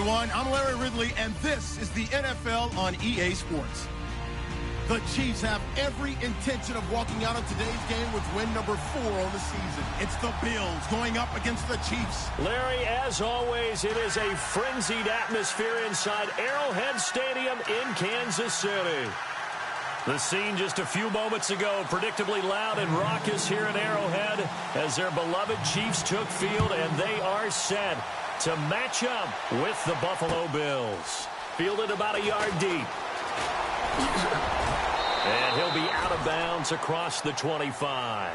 everyone. I'm Larry Ridley, and this is the NFL on EA Sports. The Chiefs have every intention of walking out of today's game with win number 4 on the season. It's the Bills going up against the Chiefs. Larry, as always, it is a frenzied atmosphere inside Arrowhead Stadium in Kansas City. The scene just a few moments ago, predictably loud and raucous here at Arrowhead as their beloved Chiefs took field, and they are set to match up with the Buffalo Bills. Fielded about a yard deep. And he'll be out of bounds across the 25.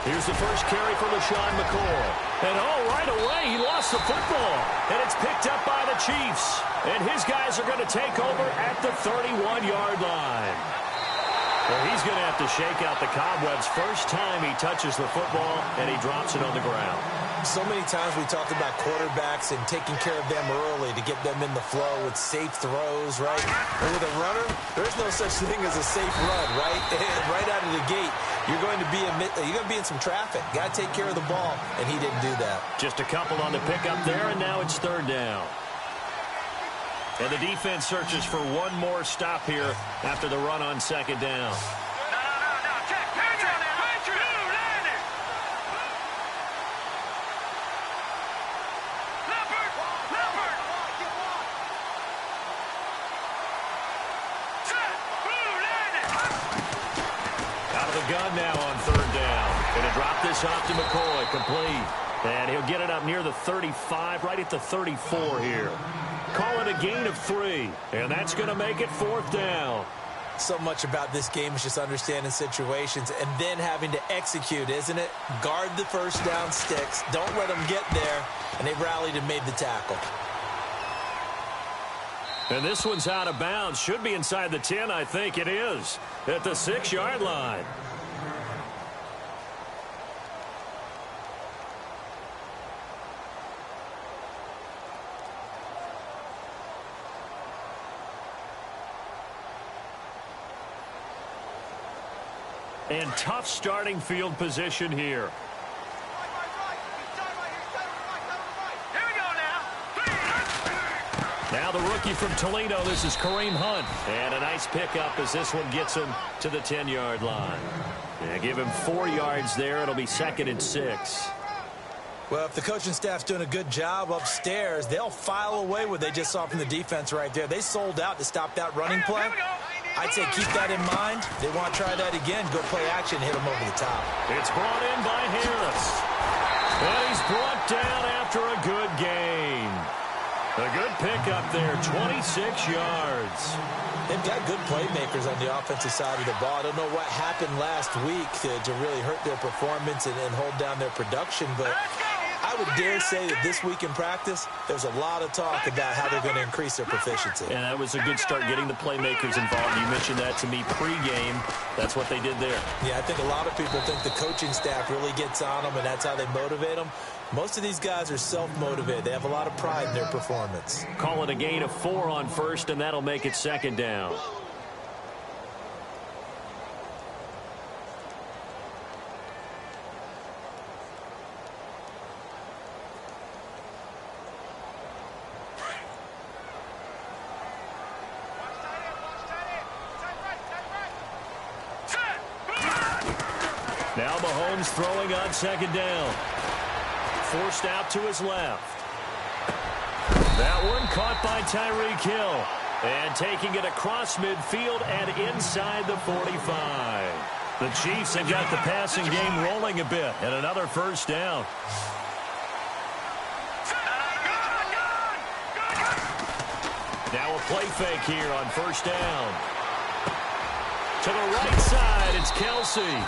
Here's the first carry for LaShawn McCoy. And right away, he lost the football. And it's picked up by the Chiefs. And his guys are going to take over at the 31-yard line. Well, he's going to have to shake out the cobwebs first time he touches the football, and he drops it on the ground. So many times we talked about quarterbacks and taking care of them early to get them in the flow with safe throws, right? And with a runner, there's no such thing as a safe run, right? And right out of the gate, you're going to be in some traffic. Got to take care of the ball, and he didn't do that. Just a couple on the pickup there, and now it's third down. And the defense searches for one more stop here after the run on second down. Gun now on third down. Going to drop this off to McCoy. Complete. And he'll get it up near the 35, right at the 34 here. Call it a gain of 3. And that's going to make it fourth down. So much about this game is just understanding situations and then having to execute, isn't it? Guard the first down sticks. Don't let them get there. And they rallied and made the tackle. And this one's out of bounds. Should be inside the 10, I think it is. At the 6-yard line. And tough starting field position here. Now the rookie from Toledo, this is Kareem Hunt. And a nice pickup as this one gets him to the 10-yard line. Yeah, give him 4 yards there. It'll be 2nd and 6. Well, if the coaching staff's doing a good job upstairs, they'll file away what they just saw from the defense right there. They sold out to stop that running play. I'd say keep that in mind. They want to try that again. Go play action, hit them over the top. It's brought in by Harris. And he's brought down after a good gain. A good pickup there, 26 yards. They've got good playmakers on the offensive side of the ball. I don't know what happened last week to really hurt their performance and hold down their production, but I would dare say that this week in practice, there's a lot of talk about how they're going to increase their proficiency. And that was a good start getting the playmakers involved. You mentioned that to me pregame. That's what they did there. Yeah, I think a lot of people think the coaching staff really gets on them, and that's how they motivate them. Most of these guys are self-motivated. They have a lot of pride in their performance. Call it a gain of 4 on first, and that'll make it 2nd down. Now Mahomes throwing on 2nd down. Forced out to his left. That one caught by Tyreek Hill. And taking it across midfield and inside the 45. The Chiefs have got the passing game rolling a bit. And another first down. Now a play fake here on first down. To the right side, it's Kelsey.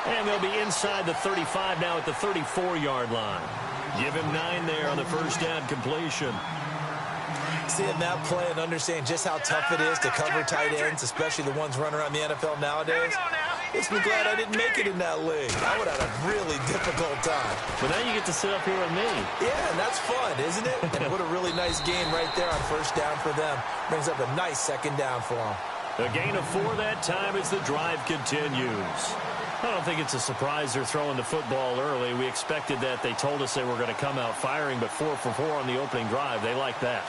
And they'll be inside the 35 now at the 34-yard line. Give him 9 there on the first down completion. Seeing that play and understand just how tough it is to cover tight ends, especially the ones running around the NFL nowadays. Makes me glad I didn't make it in that league. I would have had a really difficult time. But now you get to sit up here with me. Yeah, and that's fun, isn't it? And what a really nice game right there on first down for them. Brings up a nice second down for them. A gain of 4 that time as the drive continues. I don't think it's a surprise they're throwing the football early. We expected that. They told us they were going to come out firing, but 4 for 4 on the opening drive. They like that.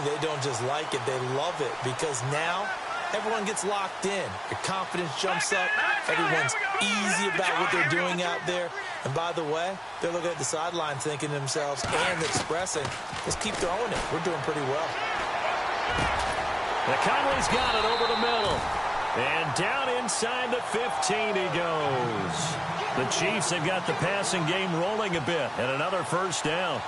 They don't just like it. They love it because now everyone gets locked in. Your confidence jumps up. Everyone's easy about what they're doing out there. And by the way, they're looking at the sideline thinking to themselves and expressing, let's keep throwing it. We're doing pretty well. Conley's got it over the middle. And down inside the 15 he goes. The Chiefs have got the passing game rolling a bit. And another first down.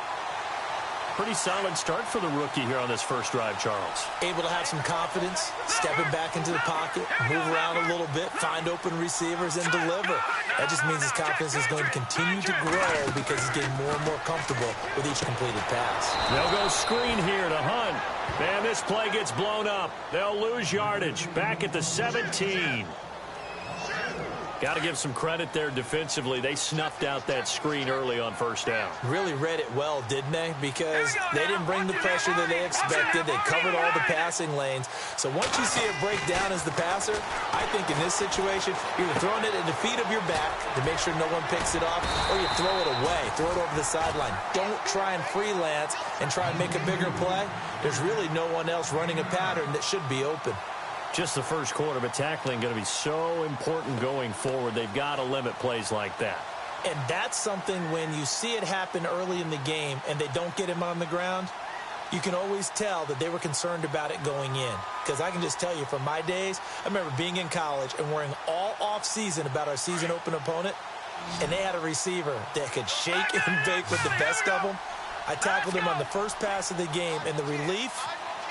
Pretty solid start for the rookie here on this first drive, Charles. Able to have some confidence, stepping back into the pocket, move around a little bit, find open receivers, and deliver. That just means his confidence is going to continue to grow because he's getting more and more comfortable with each completed pass. They'll go screen here to Hunt. And this play gets blown up. They'll lose yardage. Back at the 17. Got to give some credit there defensively. They snuffed out that screen early on first down. Really read it well, didn't they? Because they didn't bring the pressure that they expected. They covered all the passing lanes. So once you see it break down as the passer, I think in this situation, you're either throwing it at the feet of your back to make sure no one picks it off, or you throw it away, throw it over the sideline. Don't try and freelance and try and make a bigger play. There's really no one else running a pattern that should be open. Just the first quarter, but tackling going to be so important going forward. They've got to limit plays like that. And that's something when you see it happen early in the game and they don't get him on the ground, you can always tell that they were concerned about it going in. Because I can just tell you from my days, I remember being in college and worrying all off-season about our season open opponent, and they had a receiver that could shake and bake with the best of them. I tackled him on the first pass of the game, and the relief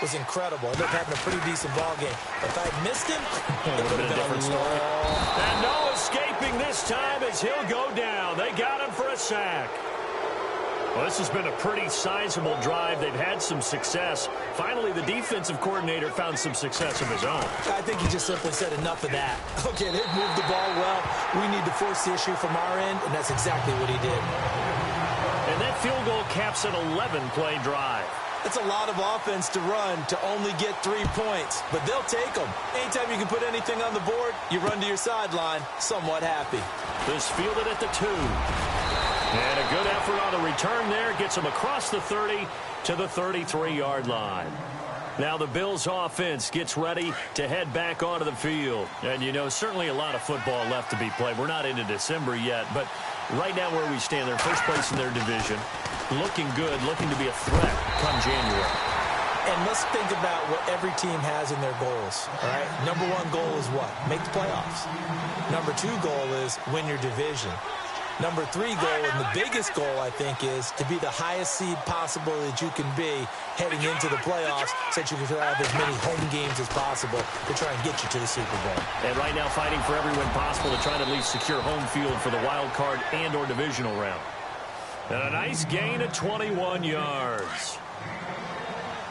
was incredible. I ended up having a pretty decent ball game. If I had missed him, it would have been a different story. And no escaping this time as he'll go down. They got him for a sack. Well, this has been a pretty sizable drive. They've had some success. Finally, the defensive coordinator found some success of his own. I think he just simply said enough of that. Okay, they've moved the ball well. We need to force the issue from our end, and that's exactly what he did. And that field goal caps an 11-play drive. It's a lot of offense to run to only get 3 points, but they'll take them. Anytime you can put anything on the board, you run to your sideline somewhat happy. This fielded at the 2. And a good effort on the return there. Gets them across the 30 to the 33-yard line. Now the Bills offense gets ready to head back onto the field. And, you know, certainly a lot of football left to be played. We're not into December yet, but right now where we stand, they're first place in their division. Looking good, looking to be a threat come January. And let's think about what every team has in their goals, all right? Number 1 goal is what? Make the playoffs. Number 2 goal is win your division. Number 3 goal, and the biggest goal, I think, is to be the highest seed possible that you can be heading into the playoffs so that you can have as many home games as possible to try and get you to the Super Bowl. And right now fighting for every win possible to try to at least secure home field for the wild card and or divisional round. And a nice gain of 21 yards.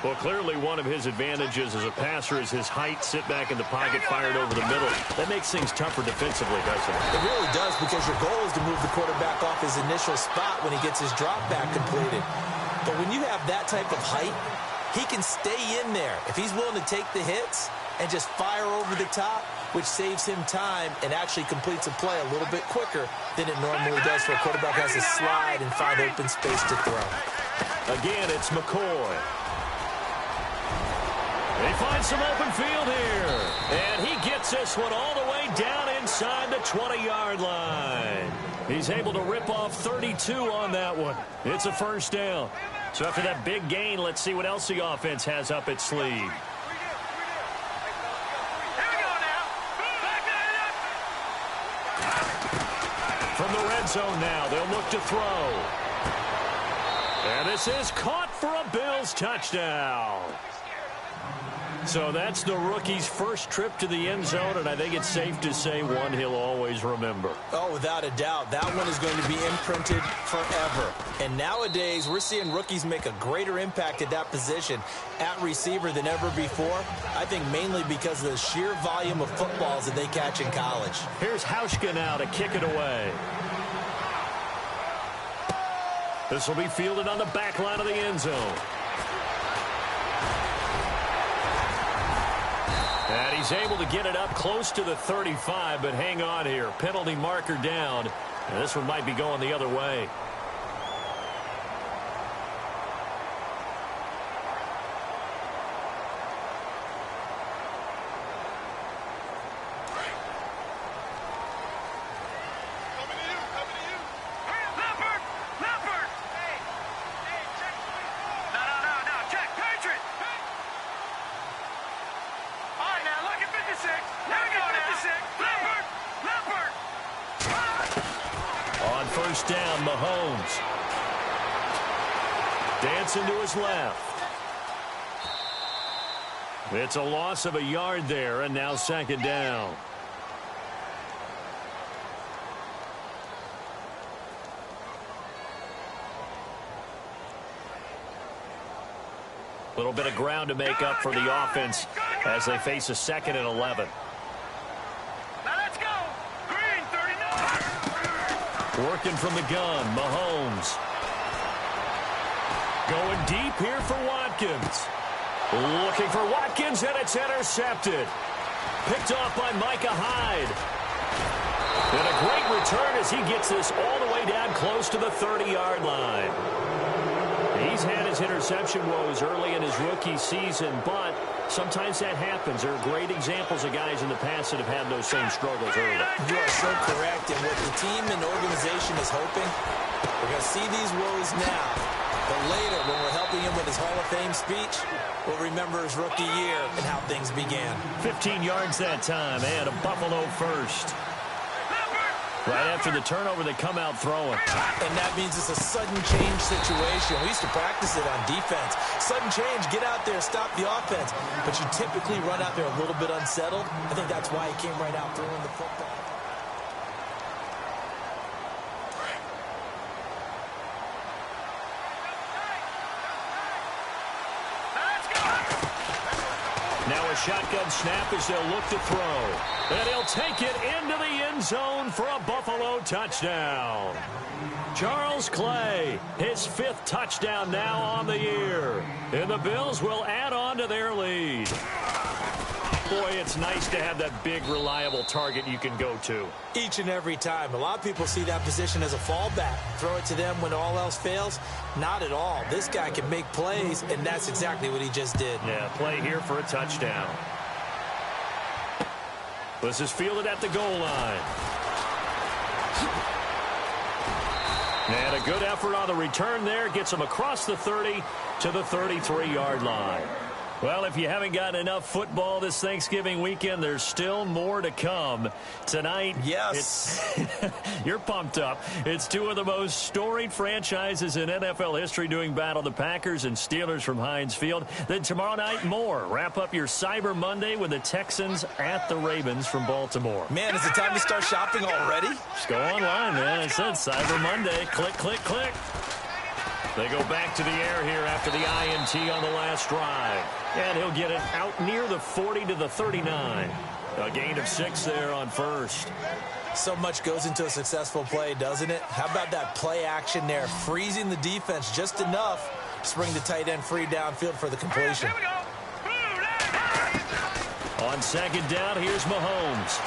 Well, clearly one of his advantages as a passer is his height, sit back in the pocket, fired over the middle. That makes things tougher defensively, doesn't it? It really does, because your goal is to move the quarterback off his initial spot when he gets his drop back completed. But when you have that type of height, he can stay in there. If he's willing to take the hits and just fire over the top, which saves him time and actually completes a play a little bit quicker than it normally does for a quarterback has to slide and find open space to throw. Again, it's McCoy. They find some open field here. And he gets this one all the way down inside the 20-yard line. He's able to rip off 32 on that one. It's a first down. So after that big gain, let's see what else the offense has up its sleeve. From the red zone now, they'll look to throw. And this is caught for a Bills touchdown. So that's the rookie's first trip to the end zone, and I think it's safe to say one he'll always remember. Oh, without a doubt. That one is going to be imprinted forever. And nowadays, we're seeing rookies make a greater impact at that position at receiver than ever before. I think mainly because of the sheer volume of footballs that they catch in college. Here's Hauschka now to kick it away. This will be fielded on the back line of the end zone. And he's able to get it up close to the 35, but hang on here. Penalty marker down. And this one might be going the other way. First down, Mahomes. Dancing to his left. It's a loss of a yard there, and now second down. A little bit of ground to make up for the offense as they face a 2nd and 11. Working from the gun, Mahomes. Going deep here for Watkins. Looking for Watkins, and it's intercepted. Picked off by Micah Hyde. And a great return as he gets this all the way down close to the 30-yard line. He's had his interception woes early in his rookie season, but sometimes that happens. There are great examples of guys in the past that have had those same struggles early. You are so correct. And what the team and organization is hoping, we're going to see these woes now. But later, when we're helping him with his Hall of Fame speech, we'll remember his rookie year and how things began. 15 yards that time, and a Buffalo first. Right after the turnover, they come out throwing. And that means it's a sudden change situation. We used to practice it on defense. Sudden change, get out there, stop the offense. But you typically run out there a little bit unsettled. I think that's why he came right out throwing the football. Now a shotgun snap as they'll look to throw. And he'll take it into the end zone for a Buffalo touchdown. Charles Clay, his 5th touchdown now on the year. And the Bills will add on to their lead. Boy, it's nice to have that big, reliable target you can go to. Each and every time. A lot of people see that position as a fallback. Throw it to them when all else fails. Not at all. This guy can make plays, and that's exactly what he just did. Yeah, play here for a touchdown. This is fielded at the goal line. And a good effort on the return there. Gets him across the 30 to the 33-yard line. Well, if you haven't gotten enough football this Thanksgiving weekend, there's still more to come. Tonight, yes, you're pumped up. It's two of the most storied franchises in NFL history doing battle, the Packers and Steelers from Heinz Field. Then tomorrow night, more. Wrap up your Cyber Monday with the Texans at the Ravens from Baltimore. Man, is it time to start shopping already? Just go online, man. I said Cyber Monday. Click, click, click. They go back to the air here after the INT on the last drive. And he'll get it out near the 40 to the 39. A gain of 6 there on first. So much goes into a successful play, doesn't it? How about that play action there? Freezing the defense just enough to bring the tight end free downfield for the completion. On second down, here's Mahomes.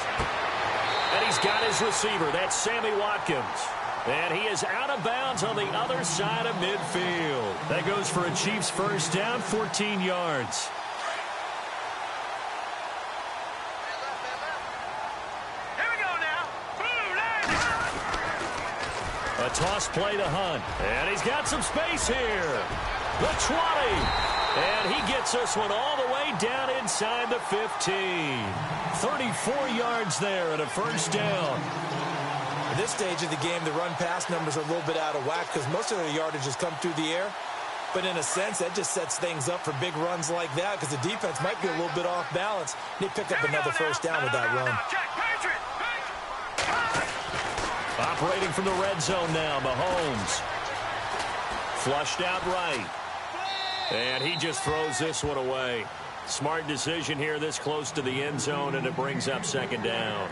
And he's got his receiver. That's Sammy Watkins. And he is out of bounds on the other side of midfield. That goes for a Chiefs first down, 14 yards. Here we go now. A toss play to Hunt. And he's got some space here. The 20. And he gets this one all the way down inside the 15. 34 yards there and a first down. At this stage of the game, the run-pass numbers are a little bit out of whack because most of their yardage has come through the air. But in a sense, that just sets things up for big runs like that because the defense might be a little bit off balance. They pick up another first down with that run. Operating from the red zone now, Mahomes. Flushed out right. And he just throws this one away. Smart decision here this close to the end zone, and it brings up second down.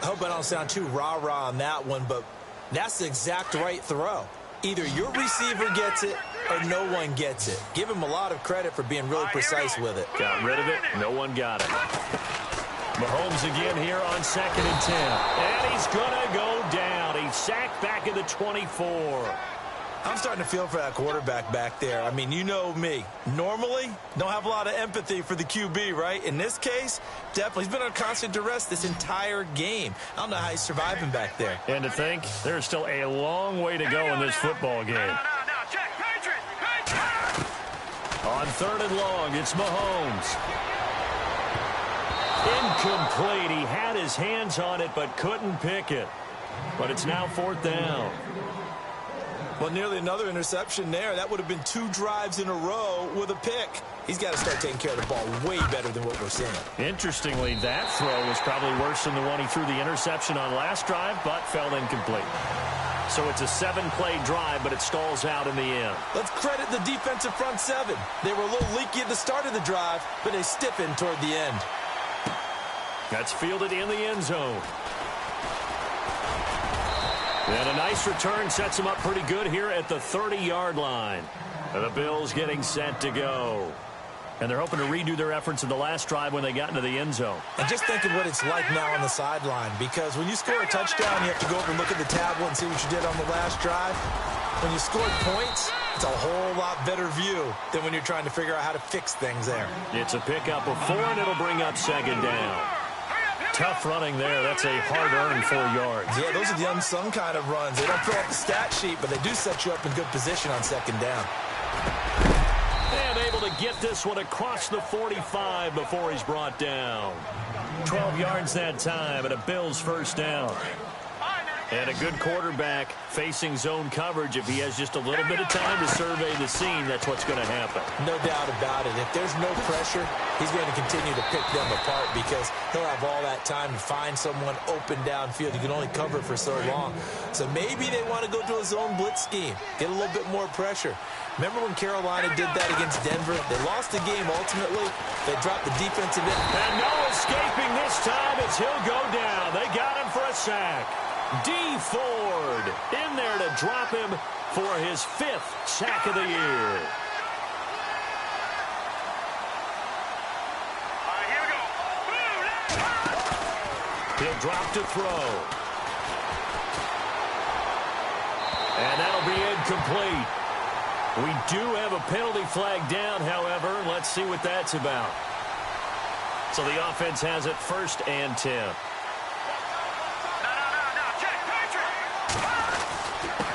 I hope I don't sound too rah-rah on that one, but that's the exact right throw. Either your receiver gets it or no one gets it. Give him a lot of credit for being really precise with it. Got rid of it. No one got it. Mahomes again here on 2nd and 10. And he's going to go down. He's sacked back at the 24. I'm starting to feel for that quarterback back there. I mean, you know me. Normally, don't have a lot of empathy for the QB, right? In this case, definitely. He's been on constant duress this entire game. I don't know how he's surviving back there. And to think, there's still a long way to go in this football game. On 3rd and long, it's Mahomes. Incomplete. He had his hands on it, but couldn't pick it. But it's now 4th down. Well, nearly another interception there. That would have been 2 drives in a row with a pick. He's got to start taking care of the ball way better than what we're seeing. Interestingly, that throw was probably worse than the one he threw the interception on last drive, but fell incomplete. So it's a 7-play drive, but it stalls out in the end. Let's credit the defensive front 7. They were a little leaky at the start of the drive, but they stiffened toward the end. That's fielded in the end zone. And a nice return sets him up pretty good here at the 30-yard line. And the Bills getting set to go. And they're hoping to redo their efforts in the last drive when they got into the end zone. And just think of what it's like now on the sideline, because when you score a touchdown, you have to go over and look at the tablet and see what you did on the last drive. When you scored points, it's a whole lot better view than when you're trying to figure out how to fix things there. It's a pickup of 4, and it'll bring up second down. Tough running there. That's a hard-earned 4 yards. Yeah, those are the unsung kind of runs. They don't fill up the stat sheet, but they do set you up in good position on second down. And able to get this one across the 45 before he's brought down. 12 yards that time, and a Bills first down. And a good quarterback facing zone coverage. If he has just a little bit of time to survey the scene, that's what's going to happen. No doubt about it. If there's no pressure, he's going to continue to pick them apart because he'll have all that time to find someone open downfield. You can only cover for so long. So maybe they want to go to a zone blitz scheme, get a little bit more pressure. Remember when Carolina did that against Denver? They lost the game ultimately. They dropped the defensive end. And no escaping this time as he'll go down. They got him for a sack. D. Ford in there to drop him for his 5th sack of the year. Here we go. He'll drop to throw. And that'll be incomplete. We do have a penalty flag down, however. Let's see what that's about. So the offense has it 1st and 10.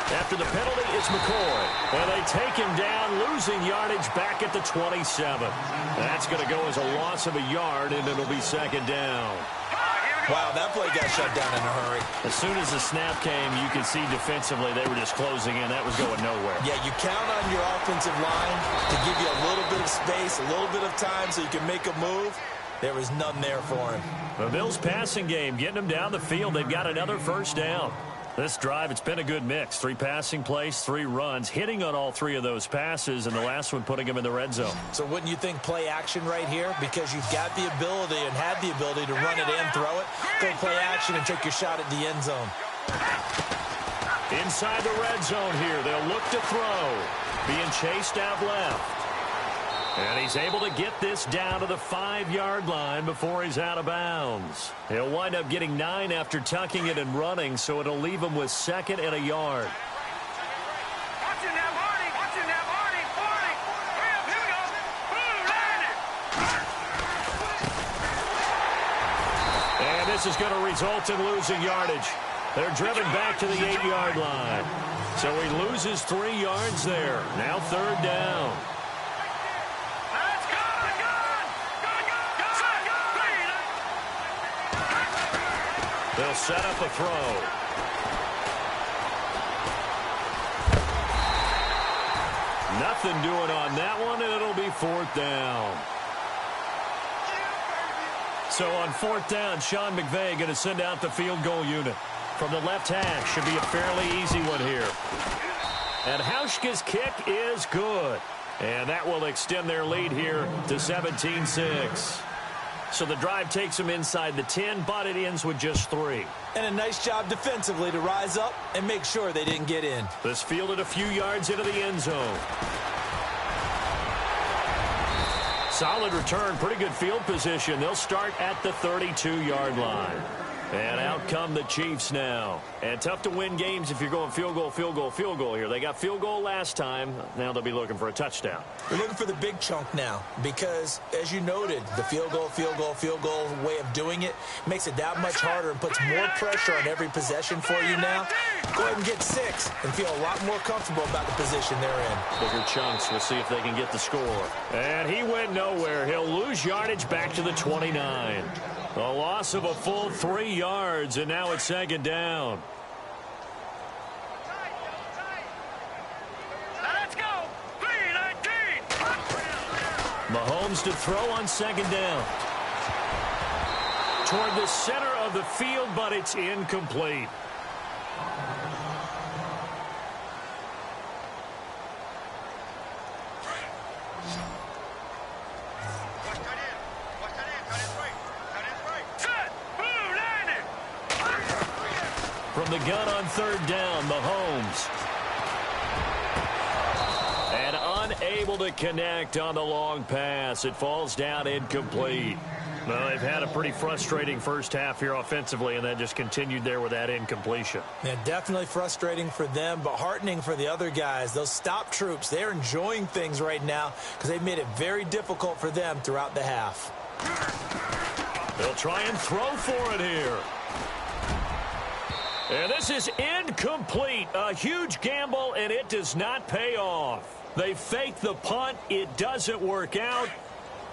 After the penalty, it's McCoy. And they take him down, losing yardage back at the 27. That's going to go as a loss of a yard, and it'll be second down. Wow, that play got shut down in a hurry. As soon as the snap came, you could see defensively they were just closing in. That was going nowhere. Yeah, you count on your offensive line to give you a little bit of space, a little bit of time so you can make a move. There was none there for him. The Bills' passing game, getting them down the field. They've got another first down. This drive, it's been a good mix. 3 passing plays, 3 runs, hitting on all 3 of those passes, and the last one putting him in the red zone. So wouldn't you think play action right here? Because you've got the ability and had the ability to run it and throw it. Go play action and take your shot at the end zone. Inside the red zone here, they'll look to throw. Being chased out left. And he's able to get this down to the 5-yard line before he's out of bounds. He'll wind up getting 9 after tucking it and running, so it'll leave him with 2nd and a yard. Watch it now, Marty. Watch it now, Marty. Hurry up, here we go. Boom, line it. And this is going to result in losing yardage. They're driven back to the 8-yard line. So he loses 3 yards there. Now 3rd down. They'll set up a throw. Nothing doing on that one, and it'll be 4th down. So on 4th down, Sean McVay going to send out the field goal unit. From the left hash, should be a fairly easy one here. And Hauschka's kick is good. And that will extend their lead here to 17-6. So the drive takes them inside the 10, but it ends with just 3. And a nice job defensively to rise up and make sure they didn't get in. This fielded a few yards into the end zone. Solid return, pretty good field position. They'll start at the 32-yard line. And out come the Chiefs now. And tough to win games if you're going field goal, field goal, field goal here. They got field goal last time. Now they'll be looking for a touchdown. They're looking for the big chunk now because, as you noted, the field goal way of doing it makes it that much harder and puts more pressure on every possession for you now. Go ahead and get 6 and feel a lot more comfortable about the position they're in. Bigger chunks. We'll see if they can get the score. And he went nowhere. He'll lose yardage back to the 29. A loss of a full 3 yards, and now it's 2nd down. Let's go. 3-19. Mahomes to throw on 2nd down. Toward the center of the field, but it's incomplete. From the gun on 3rd down, Mahomes. And unable to connect on the long pass. It falls down incomplete. Well, they've had a pretty frustrating first half here offensively, and that just continued there with that incompletion. Yeah, definitely frustrating for them, but heartening for the other guys. Those stop troops, they're enjoying things right now because they've made it very difficult for them throughout the half. They'll try and throw for it here. And this is incomplete. A huge gamble, and it does not pay off. They fake the punt. It doesn't work out.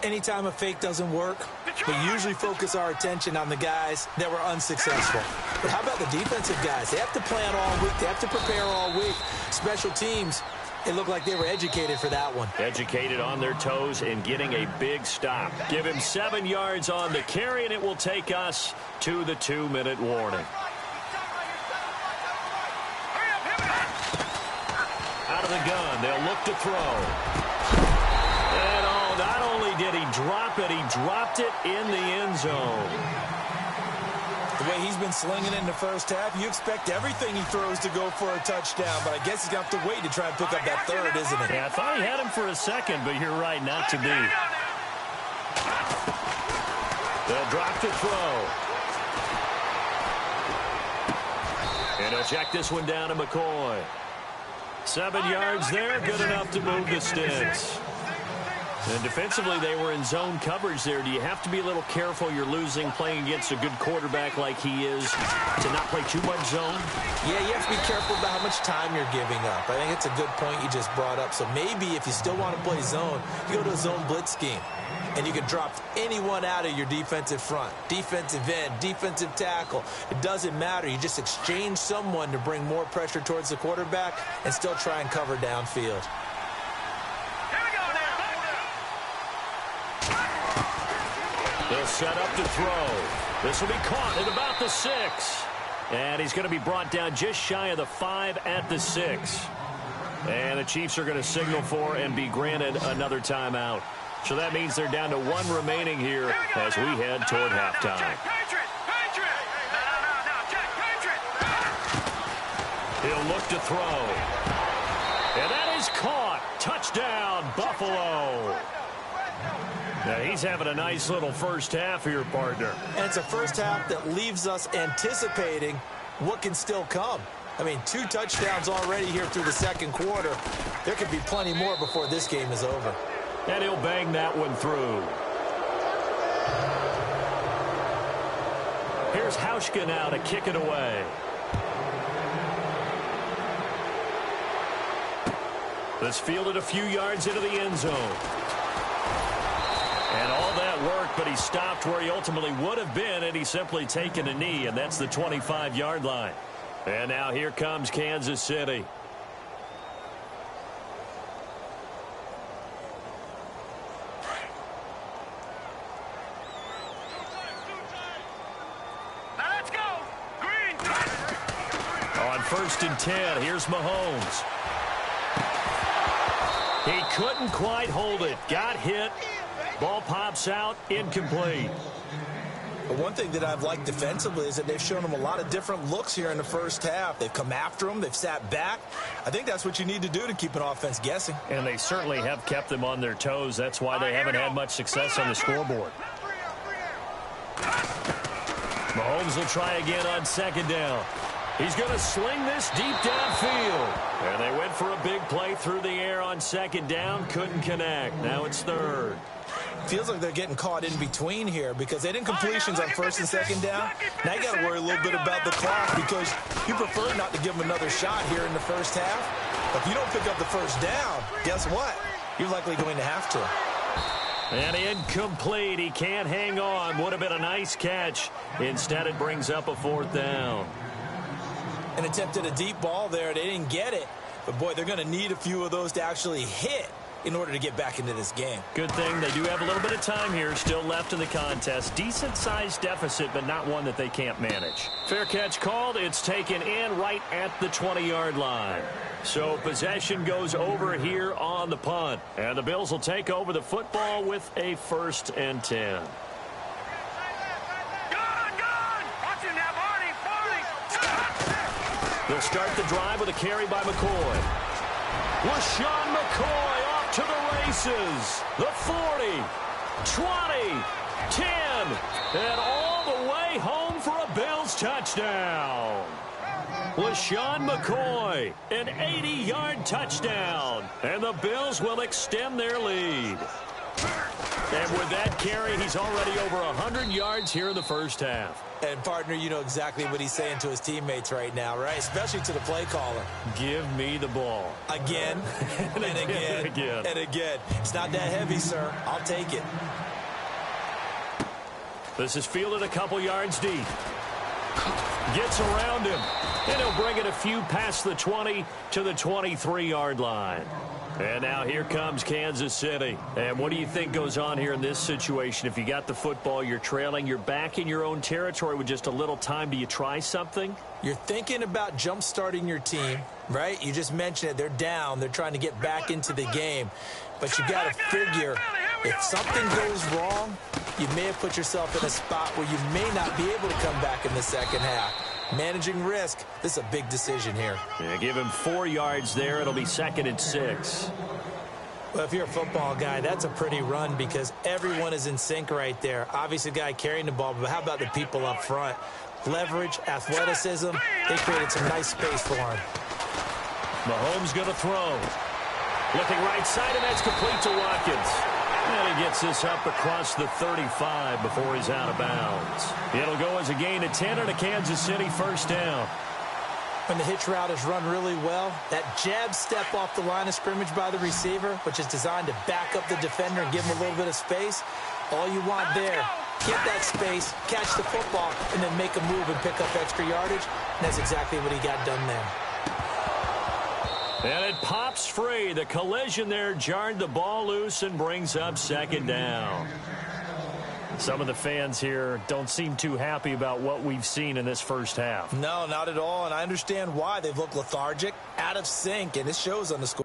Anytime a fake doesn't work, we usually focus our attention on the guys that were unsuccessful. But how about the defensive guys? They have to plan all week. They have to prepare all week. Special teams, it looked like they were educated for that one. Educated on their toes and getting a big stop. Give him 7 yards on the carry, and it will take us to the 2-minute warning. Out of the gun, they'll look to throw. And not only did he drop it, he dropped it in the end zone. The way he's been slinging in the first half, you expect everything he throws to go for a touchdown, but I guess he's going to have to wait to try and pick up that 3rd, isn't it? Yeah, I thought he had him for a second, but you're right, not to be. They'll drop to throw. And he'll check this one down to McCoy. 7 yards there, good enough to move the sticks. And defensively, they were in zone coverage there. Do you have to be a little careful? You're losing playing against a good quarterback like he is to not play too much zone? Yeah, you have to be careful about how much time you're giving up. I think it's a good point you just brought up. So maybe if you still want to play zone, you go to a zone blitz scheme. And you can drop anyone out of your defensive front, defensive end, defensive tackle. It doesn't matter. You just exchange someone to bring more pressure towards the quarterback and still try and cover downfield. They'll set up to throw. This will be caught at about the 6. And he's going to be brought down just shy of the 5 at the 6. And the Chiefs are going to signal for and be granted another timeout. So that means they're down to 1 remaining here as we head toward halftime. He'll look to throw. And that is caught. Touchdown, Buffalo. Now, he's having a nice little first half here, partner. And it's a first half that leaves us anticipating what can still come. I mean, 2 touchdowns already here through the second quarter. There could be plenty more before this game is over. And he'll bang that one through. Here's Hauschka now to kick it away. This fielded a few yards into the end zone. And all that worked, but he stopped where he ultimately would have been, and he's simply taken a knee, and that's the 25-yard line. And now here comes Kansas City. 1st and 10. Here's Mahomes. He couldn't quite hold it. Got hit. Ball pops out. Incomplete. But one thing that I've liked defensively is that they've shown him a lot of different looks here in the first half. They've come after him. They've sat back. I think that's what you need to do to keep an offense guessing. And they certainly have kept them on their toes. That's why they haven't had much success on the scoreboard. Mahomes will try again on 2nd down. He's going to sling this deep downfield. And they went for a big play through the air on 2nd down. Couldn't connect. Now it's 3rd. Feels like they're getting caught in between here because they didn't completions on 1st and 2nd down. Now you got to worry a little bit about the clock because you prefer not to give them another shot here in the first half. But if you don't pick up the 1st down, guess what? You're likely going to have to. And incomplete. He can't hang on. Would have been a nice catch. Instead, it brings up a 4th down. An attempt at a deep ball there. They didn't get it. But, boy, they're going to need a few of those to actually hit in order to get back into this game. Good thing they do have a little bit of time here still left in the contest. Decent-sized deficit, but not one that they can't manage. Fair catch called. It's taken in right at the 20-yard line. So possession goes over here on the punt. And the Bills will take over the football with a 1st and 10. They'll start the drive with a carry by McCoy. LaShawn McCoy off to the races. The 40, 20, 10, and all the way home for a Bills touchdown. LaShawn McCoy, an 80-yard touchdown, and the Bills will extend their lead. And with that carry, he's already over 100 yards here in the first half. And, partner, you know exactly what he's saying to his teammates right now, right? Especially to the play caller. Give me the ball. Again, and again, and again. It's not that heavy, sir. I'll take it. This is fielded a couple yards deep. Gets around him. And he'll bring it a few past the 20 to the 23-yard line. And now here comes Kansas City. And what do you think goes on here in this situation? If you got the football, you're trailing, you're back in your own territory with just a little time. Do you try something? You're thinking about jump-starting your team, right? You just mentioned it. They're down. They're trying to get back into the game. But you got to figure if something goes wrong, you may have put yourself in a spot where you may not be able to come back in the second half. Managing risk, this is a big decision here. Yeah, give him 4 yards there. It'll be 2nd and 6. Well, if you're a football guy, that's a pretty run because everyone is in sync right there. Obviously, the guy carrying the ball, but how about the people up front? Leverage, athleticism, they created some nice space for him. Mahomes going to throw. Looking right side, and that's complete to Watkins. And he gets this up across the 35 before he's out of bounds. It'll go as a gain of 10 and a Kansas City 1st down. When the hitch route is run really well, that jab step off the line of scrimmage by the receiver, which is designed to back up the defender and give him a little bit of space, all you want there, get that space, catch the football, and then make a move and pick up extra yardage. And that's exactly what he got done there. And it pops free. The collision there jarred the ball loose and brings up 2nd down. Some of the fans here don't seem too happy about what we've seen in this first half. No, not at all, and I understand why. They've looked lethargic, out of sync, and it shows on the score.